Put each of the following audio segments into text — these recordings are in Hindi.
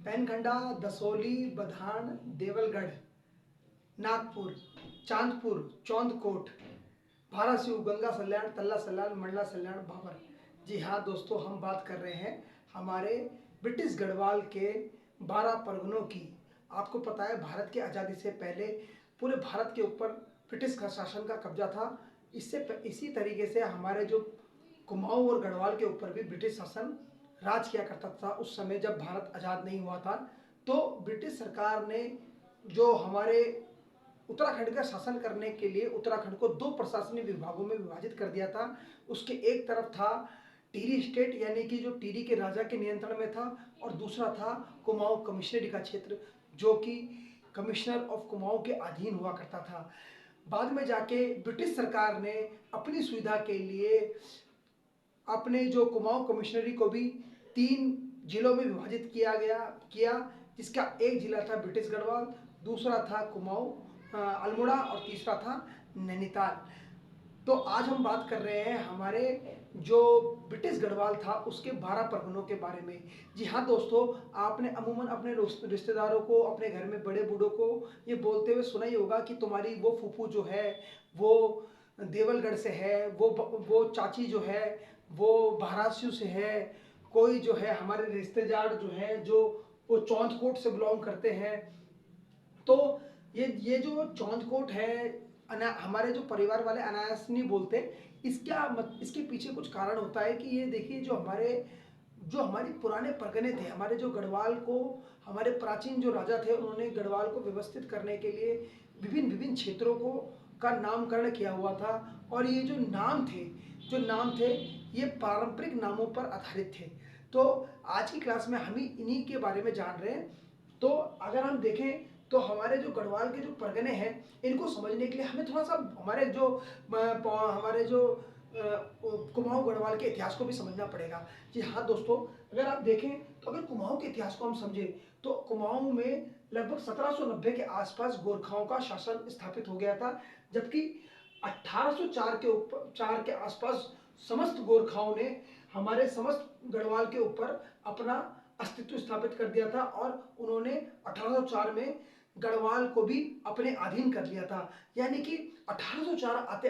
पैनखंडा, दसोली, बधान, देवलगढ़, नागपुर, चांदपुर, चौंदकोट, भारासिव, गंगा सल्याण, तल्ला सल्याण, मंडला सल्याण, भाबर। जी हाँ दोस्तों, हम बात कर रहे हैं हमारे ब्रिटिश गढ़वाल के 12 परगनों की। आपको पता है भारत की आज़ादी से पहले पूरे भारत के ऊपर ब्रिटिश का शासन का कब्जा था। इसी तरीके से हमारे जो कुमाऊं और गढ़वाल के ऊपर भी ब्रिटिश शासन राज किया करता था उस समय जब भारत आज़ाद नहीं हुआ था। तो ब्रिटिश सरकार ने जो हमारे उत्तराखंड का शासन करने के लिए उत्तराखंड को 2 प्रशासनिक विभागों में विभाजित कर दिया था। उसके एक तरफ था टिहरी स्टेट, यानी कि जो टिहरी के राजा के नियंत्रण में था, और दूसरा था कुमाऊं कमिश्नरी का क्षेत्र, जो कि कमिश्नर ऑफ कुमाऊं के अधीन हुआ करता था। बाद में जाके ब्रिटिश सरकार ने अपनी सुविधा के लिए अपने जो कुमाऊं कमिश्नरी को भी 3 जिलों में विभाजित किया, जिसका एक जिला था ब्रिटिश गढ़वाल, दूसरा था कुमाऊं अल्मोड़ा, और तीसरा था नैनीताल। तो आज हम बात कर रहे हैं हमारे जो ब्रिटिश गढ़वाल था उसके 12 परगनों के बारे में। जी हाँ दोस्तों, आपने अमूमन अपने रिश्तेदारों को, अपने घर में बड़े बूढ़ों को ये बोलते हुए सुना ही होगा कि तुम्हारी वो फूफू जो है वो देवलगढ़ से है, वो चाची जो है वो महाराष्ट्र से है, कोई जो है हमारे रिश्तेदार जो है जो वो चौंदकोट से बिलोंग करते हैं। तो ये जो चौंदकोट है, हमारे जो परिवार वाले अनायास नहीं बोलते। इसके पीछे कुछ कारण होता है कि ये देखिए, जो हमारे पुराने परगने थे, हमारे जो गढ़वाल को, हमारे प्राचीन जो राजा थे, उन्होंने गढ़वाल को व्यवस्थित करने के लिए विभिन्न विभिन्न क्षेत्रों को का नामकरण किया हुआ था। और ये जो नाम थे ये पारंपरिक नामों पर आधारित थे। तो आज की क्लास में हम ही इन्हीं के बारे में जान रहे हैं। तो अगर हम देखें तो हमारे जो गढ़वाल के जो परगने हैं, इनको समझने के लिए हमें थोड़ा सा हमारे जो कुमाऊं गढ़वाल के इतिहास को भी समझना पड़ेगा। जी हाँ दोस्तों, अगर आप देखें तो अगर कुमाऊं के इतिहास को हम समझें तो कुमाऊं में लगभग 1790 के आसपास गोरखाओं का शासन स्थापित हो गया था, जबकि 1804 के आसपास समस्त गोरखाओं ने हमारे समस्त गढ़वाल के ऊपर अपना अस्तित्व स्थापित कर दिया था, और उन्होंने 1804 में गढ़वाल को भी अपने अधीन कर लिया था। यानी कि 1804 आते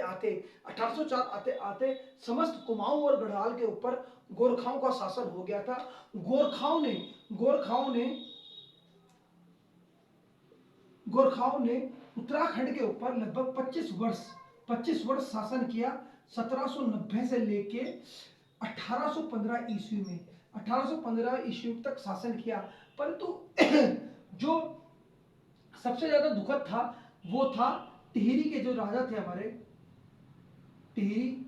आते समस्त कुमाऊं और गढ़वाल के ऊपर गोरखाओं का शासन हो गया था। गोरखाओं ने उत्तराखंड के ऊपर लगभग 25 वर्ष शासन किया। 1790 से लेके 1815 ईस्वी में 1815 ईस्वी तक शासन किया। परंतु जो सबसे ज्यादा दुखद था वो था टिहरी के जो राजा थे, हमारे टिहरी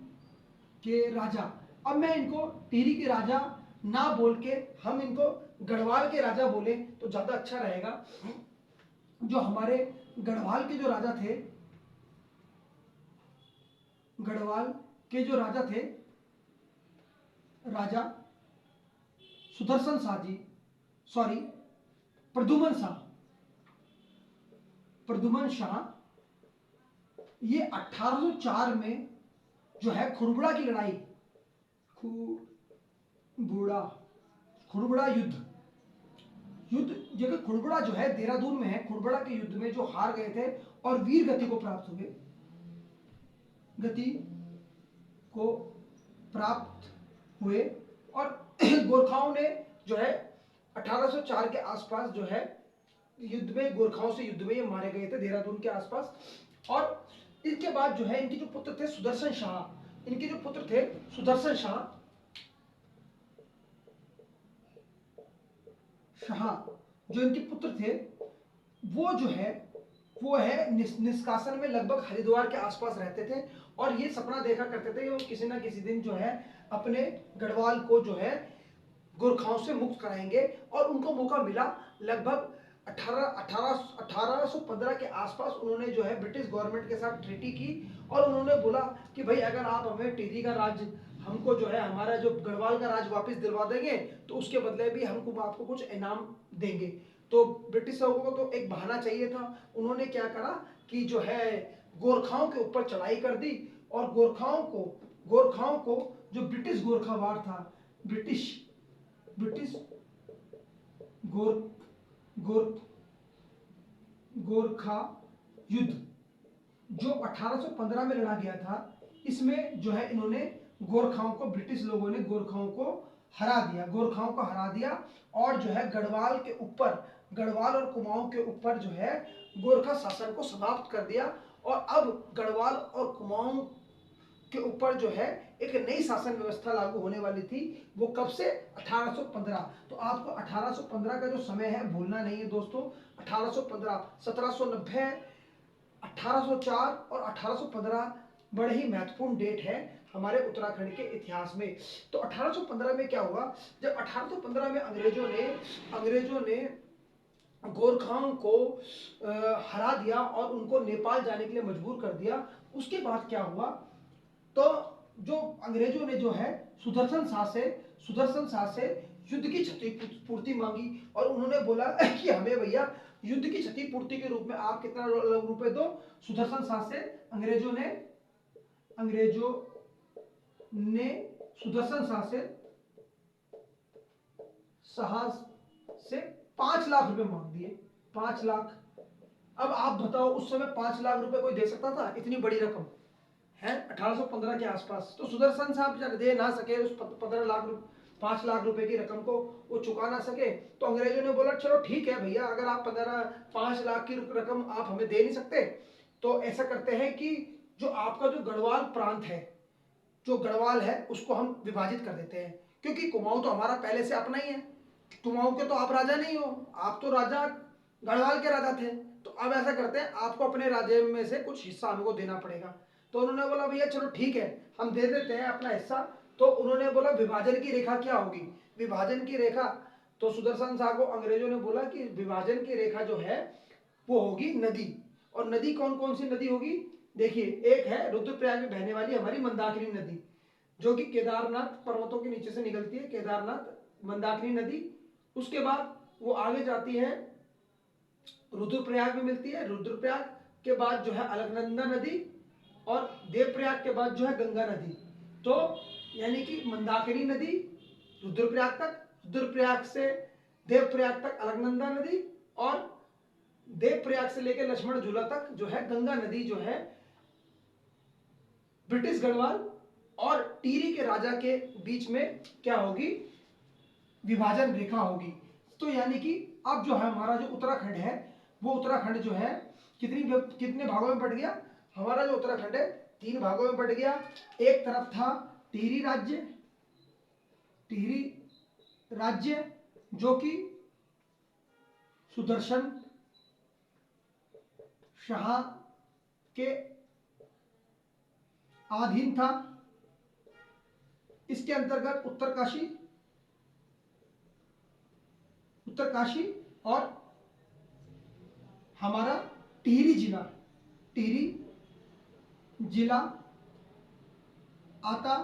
के राजा। अब मैं इनको टिहरी के राजा ना बोल के हम इनको गढ़वाल के राजा बोले तो ज्यादा अच्छा रहेगा। जो हमारे गढ़वाल के जो राजा थे, गढ़वाल के जो राजा थे, राजा सुदर्शन शाह जी, सॉरी प्रदुमन शाह, ये 1804 में जो है खुरबुड़ा की लड़ाई, खुरबुड़ा युद्ध जगह खुरबुड़ा जो है देहरादून में है, खुरबुड़ा के युद्ध में जो हार गए थे और वीर गति को प्राप्त हुए, और गोरखाओं ने जो है 1804 के आसपास जो है गोरखाओं से युद्ध में ये मारे गए थे देहरादून के आसपास। और इसके बाद जो है इनके जो पुत्र थे सुदर्शन शाह, जो इनके पुत्र थे वो है निष्कासन में लगभग हरिद्वार के आसपास रहते थे, और ये सपना देखा करते थे कि वो किसी ना किसी दिन जो है अपने गढ़वाल को जो है गोरखाओं से मुक्त कराएंगे। और उनको मौका मिला। लगभग 1815 के आसपास उन्होंने जो है ब्रिटिश गवर्नमेंट के साथ ट्रीटी की, और उन्होंने बोला कि भाई अगर आप हमें टिहरी का राज, हमको जो है हमारा जो गढ़वाल का राज वापस दिलवा देंगे तो उसके बदले भी हम आपको कुछ इनाम देंगे। तो ब्रिटिशों को तो एक बहाना चाहिए था। उन्होंने क्या करा कि जो है गोरखाओं के ऊपर चढ़ाई कर दी, और गोरखाओं को जो ब्रिटिश गोरखा वार था, ब्रिटिश गोर गोरखा युद्ध जो 1815 में लड़ा गया था, इसमें जो है इन्होंने गोरखाओं को, ब्रिटिश लोगों ने गोरखाओं को हरा दिया और जो है गढ़वाल के ऊपर, गढ़वाल और कुमाऊं के ऊपर जो है गोरखा शासन को समाप्त कर दिया। और अब गढ़वाल और कुमाऊं के ऊपर जो है एक नई शासन व्यवस्था लागू होने वाली थी। वो कब से? 1815। तो आपको 1815 का जो समय है भूलना नहीं है दोस्तों। 1815, 1790, 1804 और 1815 बड़े ही महत्वपूर्ण डेट है हमारे उत्तराखंड के इतिहास में। तो 1815 में क्या हुआ? जब 1815 में अंग्रेजों ने गोरखाओं को हरा दिया और उनको नेपाल जाने के लिए मजबूर कर दिया। उसके बाद क्या हुआ? तो जो अंग्रेजों ने जो है सुदर्शन शाह से युद्ध की क्षतिपूर्ति मांगी और उन्होंने बोला कि हमें भैया युद्ध की क्षतिपूर्ति के रूप में आप कितना रुपए दो। सुदर्शन शाह से अंग्रेजों ने सुदर्शन शाह से 5 लाख रुपए मांग दिए। 5 लाख। अब आप बताओ उस समय 5 लाख रुपए कोई दे सकता था? इतनी बड़ी रकम है 1815 के आसपास। तो सुदर्शन साहब दे ना सके उस 5 लाख रुपए की रकम को, वो चुका ना सके। तो अंग्रेजों ने बोला चलो ठीक है भैया, अगर आप 5 लाख की रकम आप हमें दे नहीं सकते तो ऐसा करते हैं कि जो आपका जो गढ़वाल प्रांत है, जो गढ़वाल है उसको हम विभाजित कर देते हैं, क्योंकि कुमाऊं तो हमारा पहले से अपना ही है। कुमाऊं के तो आप राजा नहीं हो, आप तो राजा गढ़वाल के राजा थे। तो अब ऐसा करते हैं, आपको अपने राज्य में से कुछ हिस्सा हमको देना पड़ेगा। तो उन्होंने बोला भैया चलो ठीक है, हम दे देते हैं अपना हिस्सा। तो उन्होंने बोला विभाजन की रेखा क्या होगी? विभाजन की रेखा, तो सुदर्शन शाह को अंग्रेजों ने बोला कि विभाजन की रेखा जो है वो होगी नदी। और नदी कौन कौन सी नदी होगी? देखिए, एक है रुद्रप्रयाग में बहने वाली हमारी मंदाकिनी नदी, जो कि केदारनाथ पर्वतों के नीचे से निकलती है, केदारनाथ मंदाकिनी नदी। उसके बाद वो आगे जाती है, रुद्रप्रयाग में मिलती है। रुद्रप्रयाग के बाद जो है अलकनंदा नदी और देवप्रयाग के बाद जो है गंगा नदी। तो यानी कि मंदाकिनी नदी रुद्रप्रयाग तक, रुद्रप्रयाग से देवप्रयाग तक अलकनंदा नदी, और देवप्रयाग से लेकर लक्ष्मण झूला तक जो है गंगा नदी जो है ब्रिटिश गढ़वाल और टिहरी के राजा के बीच में क्या होगी? विभाजन रेखा होगी। तो यानी कि अब जो है हमारा जो उत्तराखंड है, वो उत्तराखंड जो है कितने भागों में बट गया? हमारा जो उत्तराखंड है 3 भागों में बट गया। एक तरफ था टिहरी राज्य जो कि सुदर्शन शाह के अधीन था। इसके अंतर्गत उत्तरकाशी और हमारा टिहरी जिला आता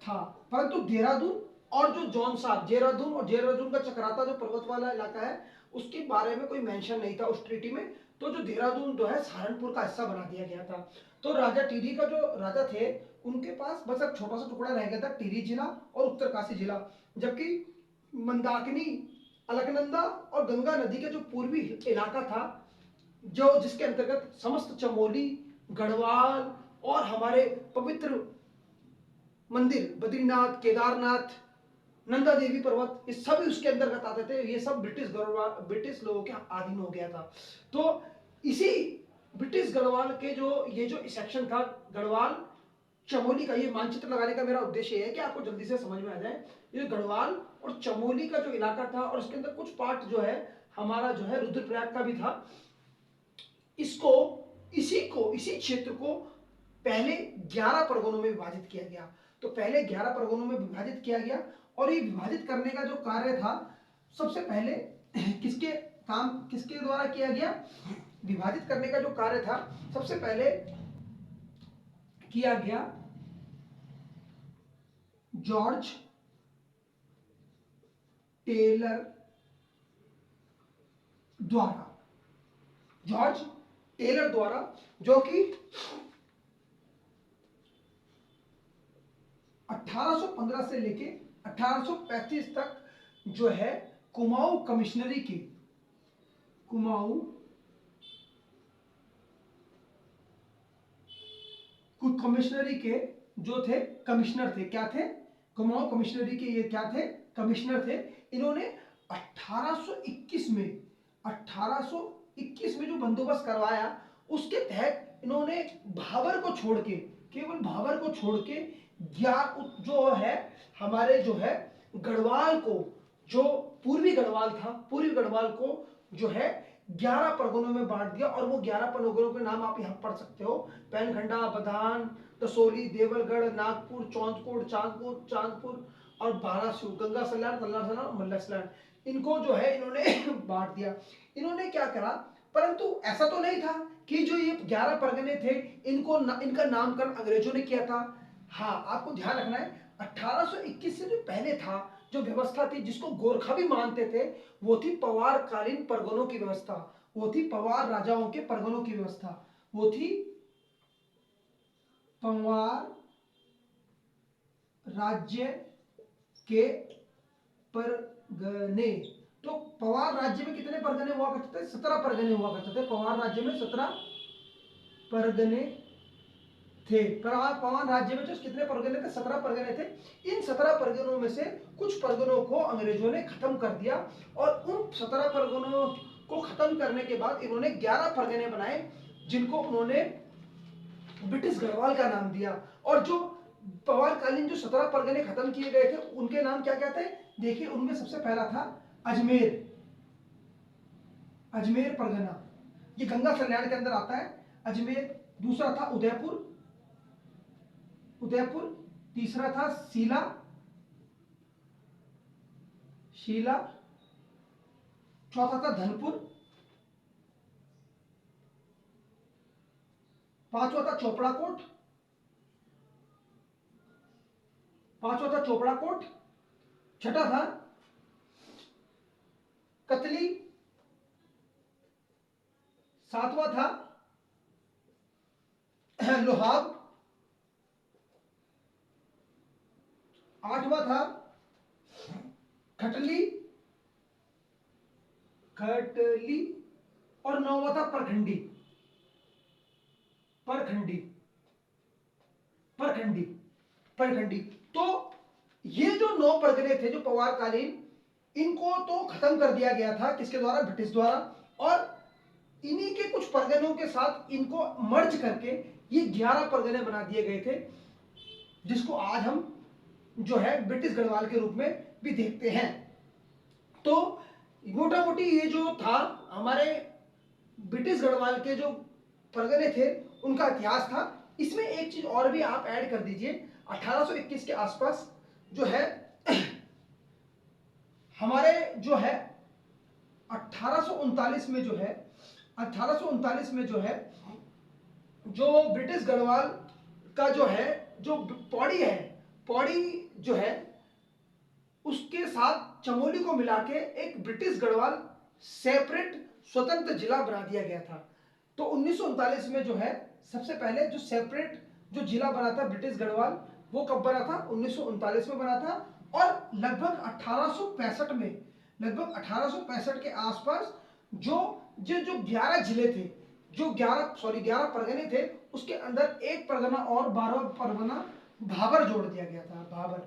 था। परंतु देहरादून और जो जौनसार, देहरादून और देहरादून का चक्राता जो पर्वत वाला इलाका है, उसके बारे में कोई मेंशन नहीं था उस ट्रीटी में। तो जो देहरादून जो है सहारनपुर का हिस्सा बना दिया गया था। तो राजा टिहरी का जो राजा थे, उनके पास बस एक छोटा सा टुकड़ा रह गया था, टिहरी जिला और उत्तरकाशी जिला। जबकि मंदाकिनी, अलकनंदा और गंगा नदी के जो पूर्वी इलाका था, जो जिसके अंतर्गत समस्त चमोली, गढ़वाल और हमारे पवित्र मंदिर बद्रीनाथ, केदारनाथ, नंदा देवी पर्वत, ये सभी उसके अंतर्गत आते थे। ये सब ब्रिटिश लोगों के अधीन हो गया था। तो इसी ब्रिटिश गढ़वाल के ये जो सेक्शन था गढ़वाल चमोली का, ये मानचित्र लगाने का मेरा उद्देश्य है कि आपको जल्दी से समझ में आ जाए। ये गढ़वाल और चमोली का जो इलाका था, और इसके अंदर कुछ पार्ट जो है हमारा जो है रुद्रप्रयाग का भी था, इसी क्षेत्र को पहले 11 परगनों में विभाजित किया गया। तो पहले 11 परगनों में विभाजित किया गया, और ये विभाजित करने का जो कार्य था सबसे पहले किसके द्वारा किया गया? विभाजित करने का जो कार्य था सबसे पहले किया गया जॉर्ज टेलर द्वारा, जो कि 1815 से लेके 1835 तक जो है कुमाऊं कमिश्नरी के, कुमाऊं कमिश्नरी के जो थे कमिश्नर थे, क्या थे, कुमाऊं कमिश्नरी के ये क्या थे, कमिश्नर थे। इन्होंने 1821 में 1821 में जो बंदोबस्त करवाया उसके तहत इन्होंने भाबर को छोड़ के, केवल भाबर को छोड़ के जो है हमारे जो है गढ़वाल को, जो पूर्वी गढ़वाल था, पूर्वी गढ़वाल को जो है 11 परगनों में बांट दिया। और वो 11 परगनों के नाम आप यहाँ पढ़ सकते हो, पैनखंडा, बदान, तसोली, देवलगढ़, नागपुर, चौंदकोट, चांदपुर और बारासिव, गंगा सल्याण, तल्ला सल्याण, मल्ला सल्याण, इनको जो है इन्होंने बांट दिया। इन्होंने क्या करा, परंतु ऐसा तो नहीं था कि जो ये 11 परगने थे इनका नामकरण अंग्रेजों ने किया था। हाँ, आपको ध्यान रखना है 1821 से जो पहले था, जो व्यवस्था थी जिसको गोरखा भी मानते थे, वो थी पवार कालीन परगनों की व्यवस्था, वो थी पवार राजाओं के परगनों की व्यवस्था, वो थी पवार राज्य के परगने। तो पवार राज्य में कितने परगने हुआ करते थे, 17 परगने हुआ करते थे। पवार राज्य में 17 परगने थे। पवार राज्य में जो कितने परगने थे, 17 परगने थे। इन 17 परगनों में से कुछ परगनों को अंग्रेजों ने खत्म कर दिया और उन 17 परगनों को खत्म करने के बाद इन्होंने 11 परगने बनाए, जिनको उन्होंने ब्रिटिश गढ़वाल का नाम दिया। और जो पवारकालीन जो 17 परगने खत्म किए गए थे उनके नाम क्या क्या थे, देखिए उनमें सबसे पहला था अजमेर, अजमेर परगना, ये गंगा सल्याण के अंदर आता है अजमेर। दूसरा था उदयपुर, उदयपुर। तीसरा था शीला, शीला। चौथा था धनपुर। पांचवा था चोपड़ा कोट, पांचवा था चोपड़ा कोट। छठा था कतली। सातवां था लोहाब। आठवां था खटली, खटली। और नौवां था परखंडी, परखंडी, परखंडी, परखंडी। तो ये जो 9 परगने थे जो पवारकालीन, इनको तो खत्म कर दिया गया था, किसके द्वारा, ब्रिटिश द्वारा। और इन्हीं के कुछ परगनों के साथ इनको मर्ज करके ये 11 परगने बना दिए गए थे, जिसको आज हम जो है ब्रिटिश गढ़वाल के रूप में भी देखते हैं। तो मोटा मोटी ये जो था हमारे ब्रिटिश गढ़वाल के जो परगने थे उनका इतिहास था। इसमें एक चीज और भी आप ऐड कर दीजिए, 1821 के आसपास जो है हमारे जो है 1839 में जो है 1839 में जो है जो ब्रिटिश गढ़वाल का जो है जो पौड़ी है, पौड़ी जो है उसके साथ चमोली को मिला के एक ब्रिटिश गढ़वाल सेपरेट स्वतंत्र जिला बना दिया गया था। तो 1939 में जो है सबसे पहले जो सेपरेट जो जिला बना था ब्रिटिश गढ़वाल, वो कब बना था, 1939 में बना था। और लगभग 1865 में, लगभग 1865 के आसपास जो जो जो 11 जिले थे, जो 11 परगने थे, उसके अंदर एक परगना और 12वां परगना भाबर जोड़ दिया गया था, भाबर।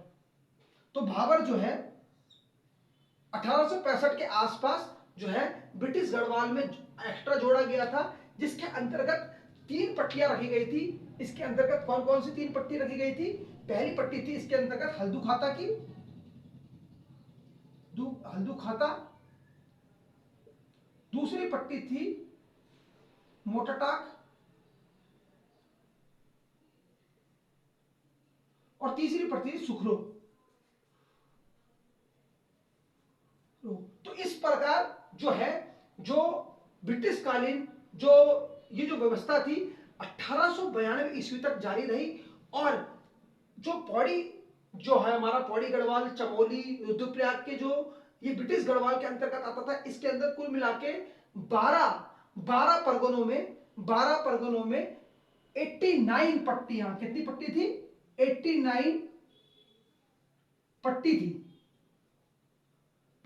तो भाबर जो है 1865 के आसपास जो है ब्रिटिश गढ़वाल में एक्स्ट्रा जोड़ा गया था, जिसके अंतर्गत 3 पट्टियां रखी गई थी। इसके अंतर्गत कौन कौन सी 3 पट्टी रखी गई थी, पहली पट्टी थी इसके अंतर्गत हल्दू खाता की, हल्दू खाता। दूसरी पट्टी थी मोटाटाक और तीसरी पट्टी थी सुखरो। तो इस प्रकार जो है जो ब्रिटिश कालीन जो ये जो व्यवस्था थी 1892 ईस्वी तक जारी रही। और जो पौड़ी जो है हमारा पौड़ी गढ़वाल, चमोली, रुद्रप्रयाग के जो ये ब्रिटिश गढ़वाल के अंतर्गत आता था, इसके अंदर कुल मिला के 12 परगनों में 89 पट्टियां, कितनी पट्टी थी, 89 पट्टी थी,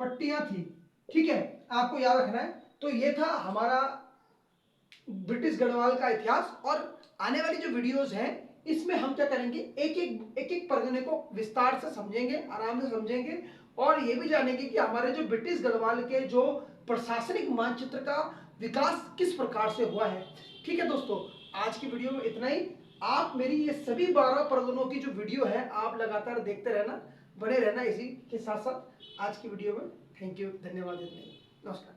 पट्टियां थी, ठीक है, आपको याद रखना है। तो ये था हमारा ब्रिटिश गढ़वाल का इतिहास। और आने वाली जो वीडियोस हैं इसमें हम क्या करेंगे, एक एक परगने को विस्तार से समझेंगे, आराम से समझेंगे, और ये भी जानेंगे कि हमारे जो ब्रिटिश गढ़वाल के जो प्रशासनिक मानचित्र का विकास किस प्रकार से हुआ है। ठीक है दोस्तों, आज की वीडियो में इतना ही। आप मेरी ये सभी 12 परगनों की जो वीडियो है आप लगातार देखते रहना, बने रहना इसी के साथ साथ। आज की वीडियो में थैंक यू, धन्यवाद, नमस्कार।